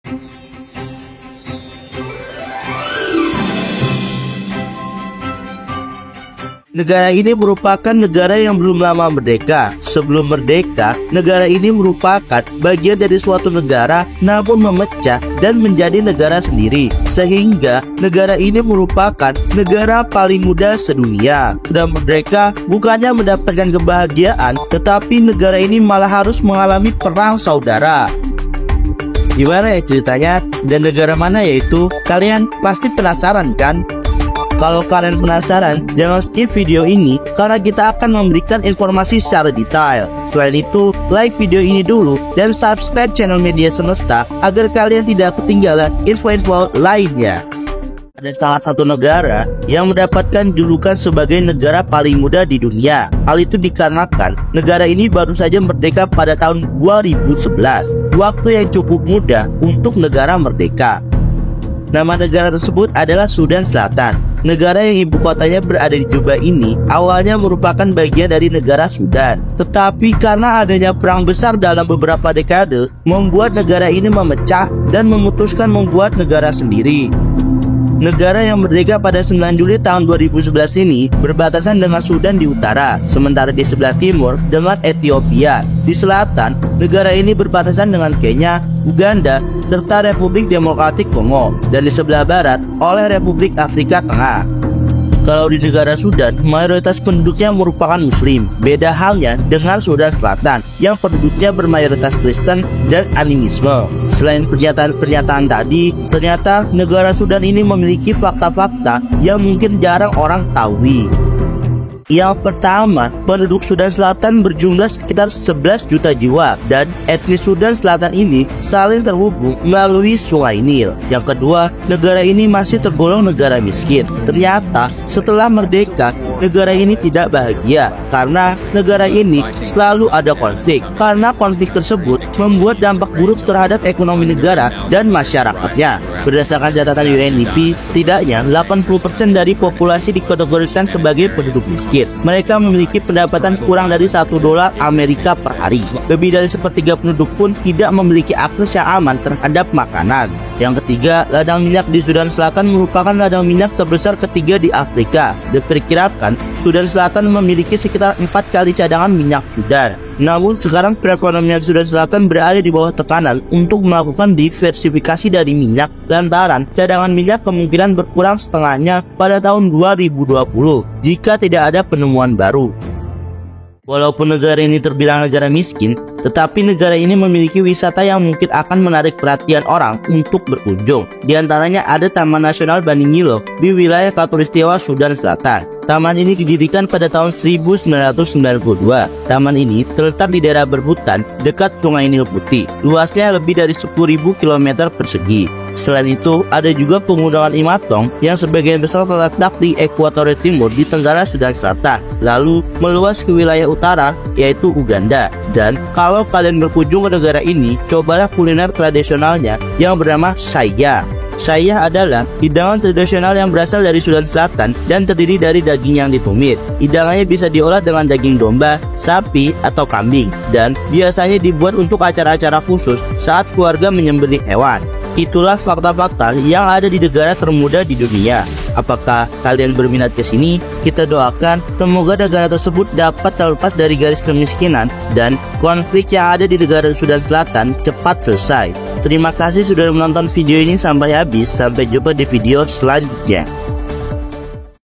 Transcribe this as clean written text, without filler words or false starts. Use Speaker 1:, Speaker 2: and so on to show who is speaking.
Speaker 1: Negara ini merupakan negara yang belum lama merdeka. Sebelum merdeka, negara ini merupakan bagian dari suatu negara namun memecah dan menjadi negara sendiri. Sehingga negara ini merupakan negara paling muda sedunia. Sudah merdeka bukannya mendapatkan kebahagiaan, tetapi negara ini malah harus mengalami perang saudara. Gimana ya ceritanya dan negara mana yaitu? Kalian pasti penasaran kan? Kalau kalian penasaran, jangan skip video ini karena kita akan memberikan informasi secara detail. Selain itu, like video ini dulu dan subscribe channel Media Semesta agar kalian tidak ketinggalan info-info lainnya. Ada salah satu negara yang mendapatkan julukan sebagai negara paling muda di dunia. Hal itu dikarenakan negara ini baru saja merdeka pada tahun 2011, waktu yang cukup muda untuk negara merdeka. Nama negara tersebut adalah Sudan Selatan. Negara yang ibu kotanya berada di Juba ini awalnya merupakan bagian dari negara Sudan. Tetapi karena adanya perang besar dalam beberapa dekade, membuat negara ini memecah dan memutuskan membuat negara sendiri. Negara yang merdeka pada 9 Juli tahun 2011 ini berbatasan dengan Sudan di utara, sementara di sebelah timur dengan Ethiopia. Di selatan, negara ini berbatasan dengan Kenya, Uganda, serta Republik Demokratik Kongo, dan di sebelah barat oleh Republik Afrika Tengah. Kalau di negara Sudan, mayoritas penduduknya merupakan Muslim. Beda halnya dengan Sudan Selatan yang penduduknya bermayoritas Kristen dan animisme. Selain pernyataan tadi, ternyata negara Sudan ini memiliki fakta-fakta yang mungkin jarang orang tahu. Yang pertama, penduduk Sudan Selatan berjumlah sekitar 11 juta jiwa dan etnis Sudan Selatan ini saling terhubung melalui Sungai Nil. Yang kedua, negara ini masih tergolong negara miskin. Ternyata setelah merdeka, negara ini tidak bahagia karena negara ini selalu ada konflik. Karena konflik tersebut membuat dampak buruk terhadap ekonomi negara dan masyarakatnya. Berdasarkan catatan UNDP, setidaknya 80% dari populasi dikategorikan sebagai penduduk miskin. Mereka memiliki pendapatan kurang dari $1 Amerika per hari. Lebih dari sepertiga penduduk pun tidak memiliki akses yang aman terhadap makanan. Yang ketiga, ladang minyak di Sudan Selatan merupakan ladang minyak terbesar ketiga di Afrika. Diperkirakan, Sudan Selatan memiliki sekitar 4 kali cadangan minyak Sudan. Namun sekarang perekonomian Sudan Selatan berada di bawah tekanan untuk melakukan diversifikasi dari minyak lantaran cadangan minyak kemungkinan berkurang setengahnya pada tahun 2020 jika tidak ada penemuan baru. Walaupun negara ini terbilang negara miskin, tetapi negara ini memiliki wisata yang mungkin akan menarik perhatian orang untuk berkunjung. Di antaranya ada Taman Nasional Bani Nilo di wilayah Khatulistiwa Sudan Selatan. Taman ini didirikan pada tahun 1992. Taman ini terletak di daerah berhutan dekat Sungai Nil Putih. Luasnya lebih dari 10.000 km persegi. Selain itu, ada juga Pegunungan Imatong yang sebagian besar terletak di ekuator timur di tenggara Sudan Selatan, lalu meluas ke wilayah utara yaitu Uganda. Dan kalau kalian berkunjung ke negara ini, cobalah kuliner tradisionalnya yang bernama Sayah. Sayah adalah hidangan tradisional yang berasal dari Sudan Selatan dan terdiri dari daging yang ditumis. Hidangannya bisa diolah dengan daging domba, sapi, atau kambing, dan biasanya dibuat untuk acara-acara khusus saat keluarga menyembelih hewan. Itulah fakta-fakta yang ada di negara termuda di dunia. Apakah kalian berminat ke sini? Kita doakan semoga negara tersebut dapat terlepas dari garis kemiskinan dan konflik yang ada di negara Sudan Selatan cepat selesai. Terima kasih sudah menonton video ini sampai habis. Sampai jumpa di video selanjutnya.